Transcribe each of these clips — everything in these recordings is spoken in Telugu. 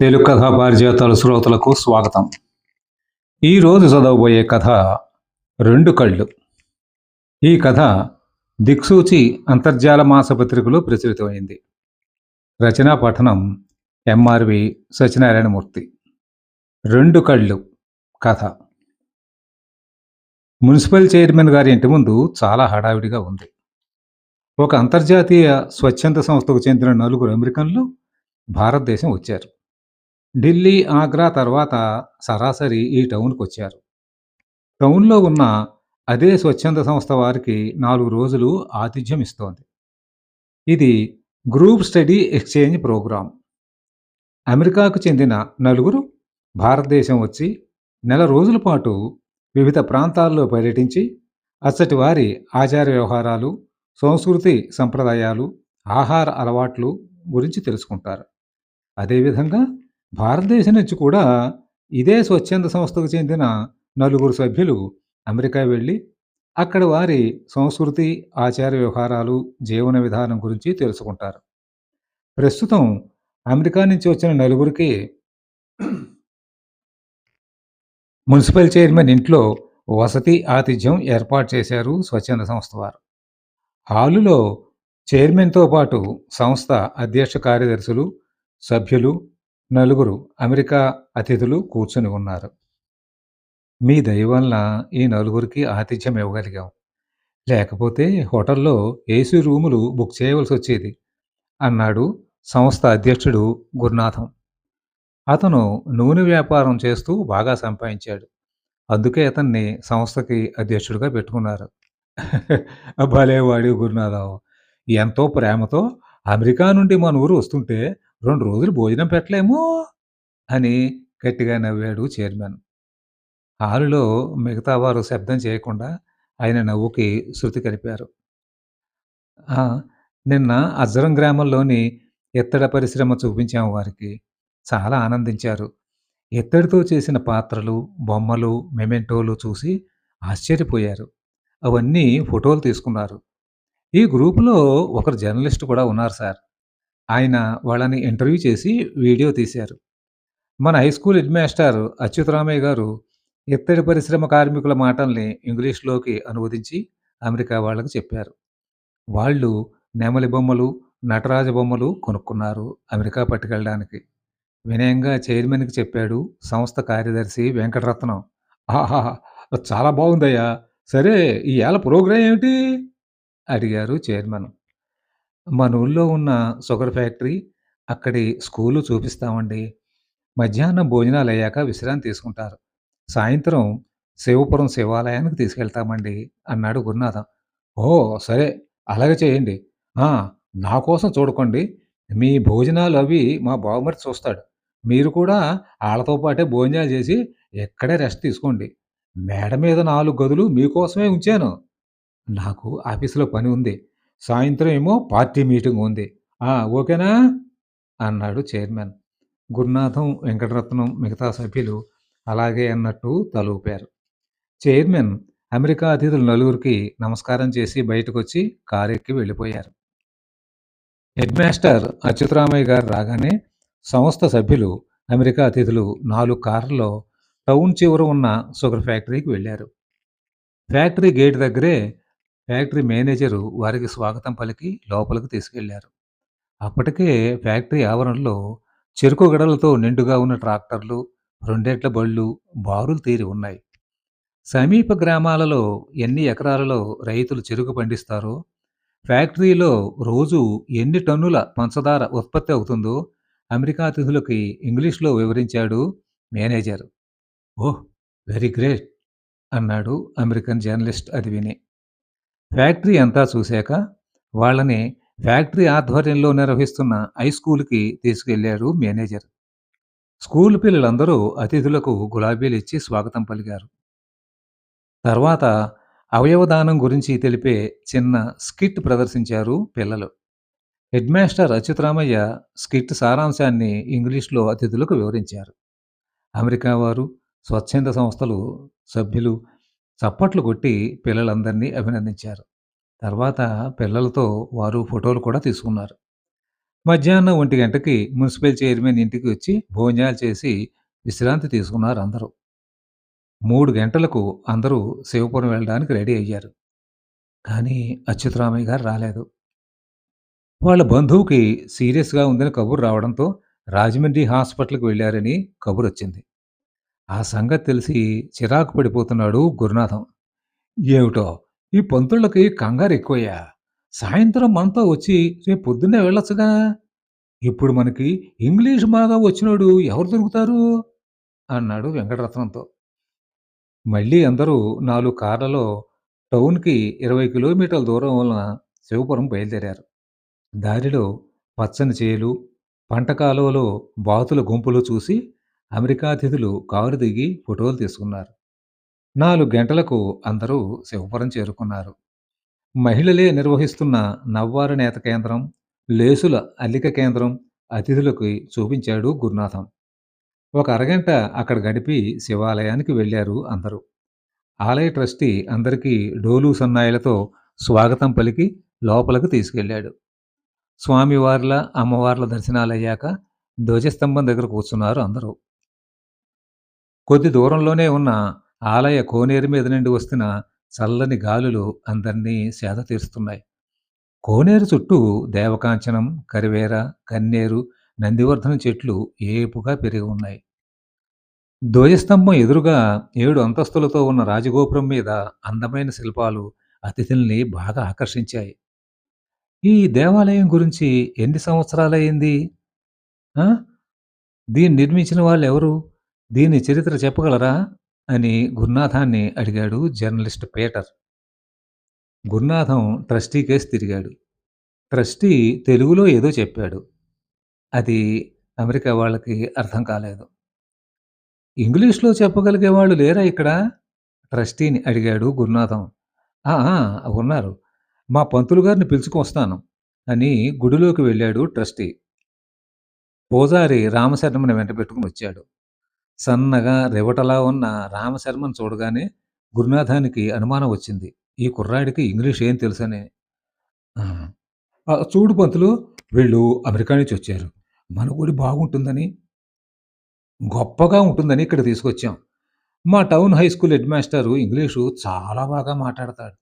తెలుగు కథా పారిజాతాల శ్రోతలకు స్వాగతం. ఈ రోజు చదవబోయే కథ రెండు కళ్ళు. ఈ కథ దిక్సూచి అంతర్జాల మాసపత్రికలో ప్రచురితమైంది. రచనా పఠనం ఎంఆర్వి సత్యనారాయణమూర్తి. రెండు కళ్ళు కథ. మున్సిపల్ చైర్మన్ గారి ఇంటి ముందు చాలా హడావిడిగా ఉంది. ఒక అంతర్జాతీయ స్వచ్ఛంద సంస్థకు చెందిన నలుగురు అమెరికన్లు భారతదేశం వచ్చారు. ఢిల్లీ, ఆగ్రా తర్వాత సరాసరి ఈ టౌన్‌కొచ్చారు. టౌన్‌లో ఉన్న అదే స్వచ్ఛంద సంస్థ వారికి 4 రోజులు ఆతిథ్యం ఇస్తోంది. ఇది గ్రూప్ స్టడీ ఎక్స్‌చేంజ్ ప్రోగ్రామ్. అమెరికాకు చెందిన నలుగురు భారతదేశం వచ్చి నెల రోజుల పాటు వివిధ ప్రాంతాల్లో పర్యటించి అచ్చటి వారి ఆచార వ్యవహారాలు, సంస్కృతి సంప్రదాయాలు, ఆహార అలవాట్లు గురించి తెలుసుకుంటారు. అదేవిధంగా భారతదేశం నుంచి కూడా ఇదే స్వచ్ఛంద సంస్థకు చెందిన నలుగురు సభ్యులు అమెరికా వెళ్ళి అక్కడ వారి సంస్కృతి, ఆచార వ్యవహారాలు, జీవన విధానం గురించి తెలుసుకుంటారు. ప్రస్తుతం అమెరికా నుంచి వచ్చిన నలుగురికి మున్సిపల్ చైర్మన్ ఇంట్లో వసతి, ఆతిథ్యం ఏర్పాటు చేశారు స్వచ్ఛంద సంస్థ వారు. హాలులో చైర్మన్‌తో పాటు సంస్థ అధ్యక్ష కార్యదర్శులు, సభ్యులు, నలుగురు అమెరికా అతిథులు కూర్చొని ఉన్నారు. మీ దయ వలన ఈ నలుగురికి ఆతిథ్యం ఇవ్వగలిగాం. లేకపోతే హోటల్లో ఏసీ రూములు బుక్ చేయవలసొచ్చేది అన్నాడు సంస్థ అధ్యక్షుడు గురునాథం. అతను నూనె వ్యాపారం చేస్తూ బాగా సంపాదించాడు. అందుకే అతన్ని సంస్థకి అధ్యక్షుడిగా పెట్టుకున్నారు. భలేవాడివి గురునాథం. ఎంతో ప్రేమతో అమెరికా నుండి మన ఊరు వస్తుంటే 2 రోజులు భోజనం పెట్టలేమూ అని గట్టిగా నవ్వాడు చైర్మన్. హాలులో మిగతా వారు శబ్దం చేయకుండా ఆయన నవ్వుకి శృతి కలిపారు. ఆ! నిన్న అజ్జరం గ్రామంలోని ఇత్తడి పరిశ్రమ చూపించాం వారికి. చాలా ఆనందించారు. ఇత్తడితో చేసిన పాత్రలు, బొమ్మలు, మెమెంటోలు చూసి ఆశ్చర్యపోయారు. అవన్నీ ఫోటోలు తీసుకున్నారు. ఈ గ్రూప్‌లో ఒకరు జర్నలిస్ట్ కూడా ఉన్నారు సార్. ఆయన వాళ్ళని ఇంటర్వ్యూ చేసి వీడియో తీశారు. మన high school head master Achyutaramaiah గారు ఇత్తడి పరిశ్రమ కార్మికుల మాటల్ని ఇంగ్లీష్‌లోకి అనువదించి అమెరికా వాళ్ళకి చెప్పారు. వాళ్ళు నెమలి బొమ్మలు, నటరాజ బొమ్మలు కొనుక్కున్నారు అమెరికా పట్టుకెళ్ళడానికి. వినయంగా చైర్మన్‌కి చెప్పాడు సంస్థ కార్యదర్శి వెంకటరత్నం. ఆహాహా! చాలా బాగుందయ్యా! సరే ఇయాల ప్రోగ్రామ్ ఏమిటి? అడిగారు చైర్మన్. మన ఊళ్ళో ఉన్న షుగర్ ఫ్యాక్టరీ, అక్కడి స్కూలు చూపిస్తామండి. మధ్యాహ్నం భోజనాలయ్యాక విశ్రాంతి తీసుకుంటారు. సాయంత్రం శివపురం శివాలయానికి తీసుకెళ్తామండి అన్నాడు గురునాథం. ఓహ్! సరే అలాగే చేయండి. ఆ! నా కోసం చూడకండి. మీ భోజనాలు అవి మా బావమరిది చూస్తాడు. మీరు కూడా ఆళ్ళతో పాటే భోజనాలు చేసి ఇక్కడే రెస్ట్ తీసుకోండి. మేడ మీద 4 గదులు మీకోసమే ఉంచాను. నాకు ఆఫీసులో పని ఉంది. సాయంత్రం ఏమో పార్టీ మీటింగ్ ఉంది. ఓకేనా? అన్నాడు చైర్మన్. గురునాథం, వెంకటరత్నం మిగతా సభ్యులు అలాగే అన్నట్టు తలూపారు. చైర్మన్ అమెరికా అతిథులు నలుగురికి నమస్కారం చేసి బయటకొచ్చి కారెక్కి వెళ్ళిపోయారు. హెడ్ మాస్టర్ అచ్యుతరామయ్య గారు రాగానే సంస్థ సభ్యులు అమెరికా అతిథులు 4 కార్లలో టౌన్ చివర ఉన్న షుగర్ ఫ్యాక్టరీకి వెళ్ళారు. ఫ్యాక్టరీ గేట్ దగ్గరే ఫ్యాక్టరీ మేనేజరు వారికి స్వాగతం పలికి లోపలికి తీసుకెళ్లారు. అప్పటికే ఫ్యాక్టరీ ఆవరణలో చెరుకు గడలతో నిండుగా ఉన్న ట్రాక్టర్లు, రెండేట్ల బళ్ళు, బారులు తీరి ఉన్నాయి. సమీప గ్రామాలలో ఎన్ని ఎకరాలలో రైతులు చెరుకు పండిస్తారో, ఫ్యాక్టరీలో రోజు ఎన్ని టన్నుల పంచదార ఉత్పత్తి అవుతుందో అమెరికా అతిథులకి ఇంగ్లీష్‌లో వివరించాడు మేనేజర్. ఓహ్! వెరీ గ్రేట్ అన్నాడు అమెరికన్ జర్నలిస్ట్ అది విని. ఫ్యాక్టరీ అంతా చూశాక వాళ్ళని ఫ్యాక్టరీ ఆధ్వర్యంలో నిర్వహిస్తున్న హై స్కూల్‌కి తీసుకెళ్లారు మేనేజర్. స్కూల్ పిల్లలందరూ అతిథులకు గులాబీలిచ్చి స్వాగతం పలికారు. తర్వాత అవయవదానం గురించి తెలిపే చిన్న స్కిట్ ప్రదర్శించారు పిల్లలు. హెడ్ మాస్టర్ అచ్యుతరామయ్య స్కిట్ సారాంశాన్ని ఇంగ్లీష్‌లో అతిథులకు వివరించారు. అమెరికా వారు, స్వచ్ఛంద సంస్థలు సభ్యులు చప్పట్లు కొట్టి పిల్లలందరినీ అభినందించారు. తర్వాత పిల్లలతో వారు ఫోటోలు కూడా తీసుకున్నారు. మధ్యాహ్నం 1 గంటకి మున్సిపల్ చైర్మన్ ఇంటికి వచ్చి భోజనాలు చేసి విశ్రాంతి తీసుకున్నారు అందరూ. 3 గంటలకు అందరూ శివపురం వెళ్ళడానికి రెడీ అయ్యారు. కానీ అచ్యుతరామయ్య గారు రాలేదు. వాళ్ళ బంధువుకి సీరియస్‌గా ఉందని కబురు రావడంతో రాజమండ్రి హాస్పిటల్‌కి వెళ్లారని కబురొచ్చింది. ఆ సంగతి తెలిసి చిరాకు పడిపోతున్నాడు గురునాథం. ఏమిటో ఈ పంతులకి కంగారెక్కువయ్యా! సాయంత్రం మనతో వచ్చి రేపు పొద్దున్నే వెళ్ళొచ్చుగా! ఇప్పుడు మనకి ఇంగ్లీష్ బాగా వచ్చినోడు ఎవరు దొరుకుతారు? అన్నాడు వెంకటరత్నంతో. మళ్ళీ అందరూ 4 కార్లలో టౌన్‌కి 20 కిలోమీటర్ల దూరం ఉన్న శివపురం బయలుదేరారు. దారిలో పచ్చని చేలు, పంట కాలువలో బాతుల గుంపులు చూసి అమెరికా అతిథులు కారు దిగి ఫోటోలు తీసుకున్నారు. 4 గంటలకు అందరూ శివపురం చేరుకున్నారు. మహిళలే నిర్వహిస్తున్న నవ్వార నేత కేంద్రం, లేసుల అల్లిక కేంద్రం అతిథులకి చూపించాడు గురునాథం. ఒక అరగంట అక్కడ గడిపి శివాలయానికి వెళ్లారు అందరూ. ఆలయ ట్రస్టీ అందరికీ డోలు సన్నాయిలతో స్వాగతం పలికి లోపలికి తీసుకెళ్ళాడు. స్వామివార్ల, అమ్మవార్ల దర్శనాలయ్యాక ధ్వజస్తంభం దగ్గర కూర్చున్నారు అందరూ. కొద్ది దూరంలోనే ఉన్న ఆలయ కోనేరు మీద నుండి వస్తున్న చల్లని గాలులు అందరినీ సేద తీరుస్తున్నాయి. కోనేరు చుట్టూ దేవకాంచనం, కరివేర, కన్నేరు, నందివర్ధనం చెట్లు ఏపుగా పెరిగి ఉన్నాయి. ధ్వజస్తంభం ఎదురుగా 7 అంతస్తులతో ఉన్న రాజగోపురం మీద అందమైన శిల్పాలు అతిథుల్ని బాగా ఆకర్షించాయి. ఈ దేవాలయం గురించి ఎన్ని సంవత్సరాలయింది? ఆ! దీన్ని నిర్మించిన వాళ్ళెవరు? దీని చరిత్ర చెప్పగలరా? అని గురునాథాన్ని అడిగాడు జర్నలిస్ట్ పీటర్. గురునాథం ట్రస్టీ కేసి తిరిగాడు. ట్రస్టీ తెలుగులో ఏదో చెప్పాడు. అది అమెరికా వాళ్ళకి అర్థం కాలేదు. ఇంగ్లీష్‌లో చెప్పగలిగే వాళ్ళు లేరా ఇక్కడ? ట్రస్టీని అడిగాడు గురునాథం. ఆ! ఆ! ఉన్నారు. మా పంతులు గారిని పిలుచుకొస్తాను అని గుడిలోకి వెళ్ళాడు ట్రస్టీ. పూజారి రామశర్మని వెంటబెట్టుకొనొచ్చాడు. సన్నగా రివటలా ఉన్న రామశర్మను చూడగానే గురునాథానికి అనుమానం వచ్చింది. ఈ కుర్రాడికి ఇంగ్లీష్ ఏం తెలుసని. ఆ! చూడు పంతులు వీళ్ళు అమెరికా నుంచొచ్చారు. మన గుడి బాగుంటుందని, గొప్పగా ఉంటుందని ఇక్కడ తీసుకొచ్చాం. మా టౌన్ హై స్కూల్ హెడ్ మాస్టారు ఇంగ్లీషు చాలా బాగా మాట్లాడతాడు.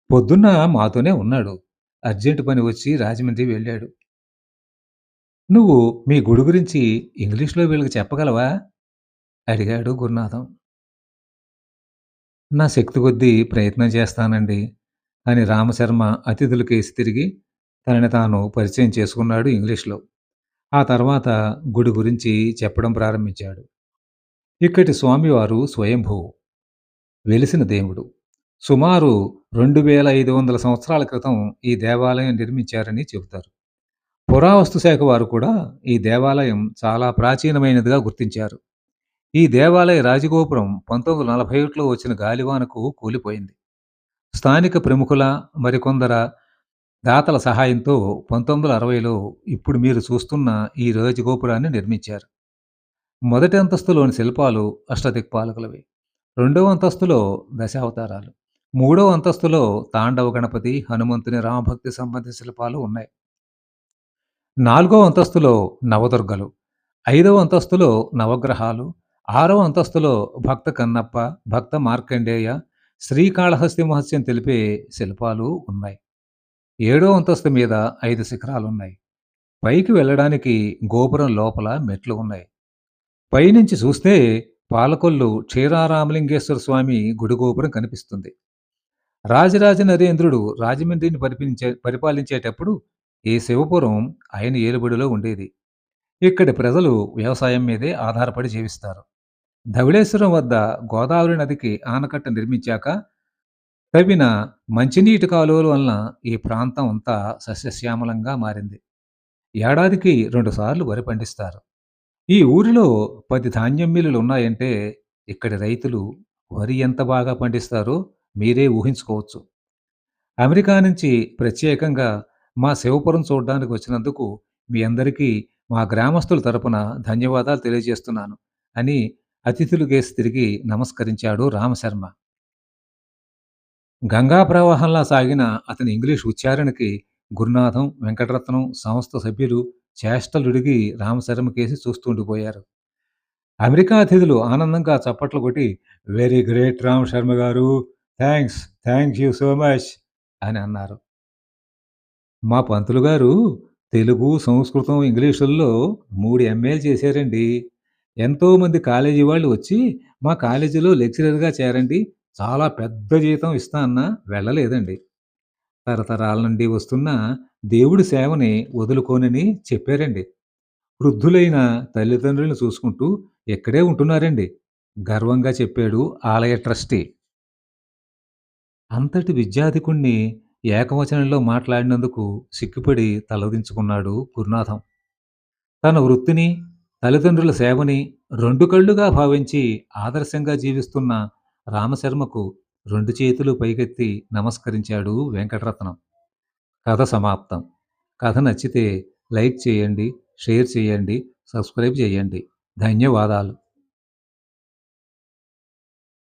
పొద్దున్న మాతోనే ఉన్నాడు. అర్జెంట్ పని వచ్చి రాజమండ్రి వెళ్ళాడు. నువ్వు మీ గుడి గురించి ఇంగ్లీష్‌లో వీళ్ళకి చెప్పగలవా? అడిగాడు గురునాథం. నా శక్తి కొద్దీ ప్రయత్నం చేస్తానండి అని రామశర్మ అతిథులకేసి తిరిగి తనని తాను పరిచయం చేసుకున్నాడు ఇంగ్లీష్‌లో. ఆ తర్వాత గుడి గురించి చెప్పడం ప్రారంభించాడు. ఇక్కడి స్వామివారు స్వయంభువు. వెలిసిన దేవుడు. సుమారు 2500 సంవత్సరాల క్రితం ఈ దేవాలయం నిర్మించారని చెబుతారు. పురావస్తు శాఖ వారు కూడా ఈ దేవాలయం చాలా ప్రాచీనమైనదిగా గుర్తించారు. ఈ దేవాలయ రాజగోపురం 1941లో వచ్చిన గాలివానకు కూలిపోయింది. స్థానిక ప్రముఖుల, మరికొందర దాతల సహాయంతో 1960లో ఇప్పుడు మీరు చూస్తున్న ఈ రాజగోపురాన్ని నిర్మించారు. మొదటి అంతస్తులోని శిల్పాలు అష్టదిక్పాలకులవి. రెండవ అంతస్తులో దశావతారాలు. మూడవ అంతస్తులో తాండవ గణపతి, హనుమంతుని రామభక్తి సంబంధిత శిల్పాలు ఉన్నాయి. నాలుగవ అంతస్తులో నవదుర్గలు. ఐదవ అంతస్తులో నవగ్రహాలు. ఆరవ అంతస్తులో భక్త కన్నప్ప, భక్త మార్కండేయ, శ్రీకాళహస్తి మహత్యం తెలిపే శిల్పాలు ఉన్నాయి. ఏడో అంతస్తు మీద 5 శిఖరాలున్నాయి. పైకి వెళ్ళడానికి గోపురం లోపల మెట్లు ఉన్నాయి. పైనుంచి చూస్తే పాలకొల్లు క్షీరారామలింగేశ్వర స్వామి గుడి గోపురం కనిపిస్తుంది. రాజరాజ నరేంద్రుడు రాజమండ్రిని పరిపాలించేటప్పుడు ఈ శివపురం ఆయన ఏలుబడిలో ఉండేది. ఇక్కడి ప్రజలు వ్యవసాయం మీదే ఆధారపడి జీవిస్తారు. ధవళేశ్వరం వద్ద గోదావరి నదికి ఆనకట్ట నిర్మించాక తవ్విన మంచినీటి కాలువల వలన ఈ ప్రాంతం అంతా సస్యశ్యామలంగా మారింది. ఏడాదికి 2 సార్లు వరి పండిస్తారు. ఈ ఊరిలో 10 ధాన్యం మిల్లులు ఉన్నాయంటే ఇక్కడి రైతులు వరి ఎంత బాగా పండిస్తారో మీరే ఊహించుకోవచ్చు. అమెరికా నుంచి ప్రత్యేకంగా మా శివపురం చూడ్డానికి వచ్చినందుకు మీ అందరికీ మా గ్రామస్తుల తరపున ధన్యవాదాలు తెలియజేస్తున్నాను అని అతిథులకేసి తిరిగి నమస్కరించాడు రామశర్మ. గంగా ప్రవాహంలా సాగిన అతని ఇంగ్లీష్ ఉచ్చారణకి గురునాథం, వెంకటరత్నం సంస్థ సభ్యులు చేష్టలుడిగి రామశర్మకేసి చూస్తుండిపోయారు. అమెరికా అతిథులు ఆనందంగా చప్పట్లు కొట్టి, "వెరీ గ్రేట్ రామ్ శర్మ గారు. Thanks. Thank you so much" అని అన్నారు. మా పంతులు గారు తెలుగు, సంస్కృతం, ఇంగ్లీషుల్లో 3 ఎంఏలు చేశారండి. ఎంతోమంది కాలేజీ వాళ్ళు వచ్చి, మా కాలేజీలో లెక్చరర్‌గా చేరండి. చాలా పెద్ద జీతం ఇస్తా అన్నా వెళ్ళలేదండి. తరతరాల నుండి వస్తున్న దేవుడి సేవని వదులుకోనని చెప్పారండి. వృద్ధులైన తల్లిదండ్రులను చూసుకుంటూ ఇక్కడే ఉంటున్నారండి. గర్వంగా చెప్పాడు ఆలయ ట్రస్టీ. అంతటి విద్యాధికుణ్ణి ఏకవచనంలో మాట్లాడినందుకు సిగ్గుపడి తలదించుకున్నాడు గురునాథం. తన వృత్తిని, తల్లిదండ్రుల సేవని 2 కళ్ళుగా భావించి ఆదర్శంగా జీవిస్తున్న రామశర్మకు 2 చేతులు పైకెత్తి నమస్కరించాడు వెంకటరత్నం. కథ సమాప్తం. కథ నచ్చితే లైక్ చేయండి, షేర్ చేయండి, సబ్స్క్రైబ్ చేయండి. ధన్యవాదాలు.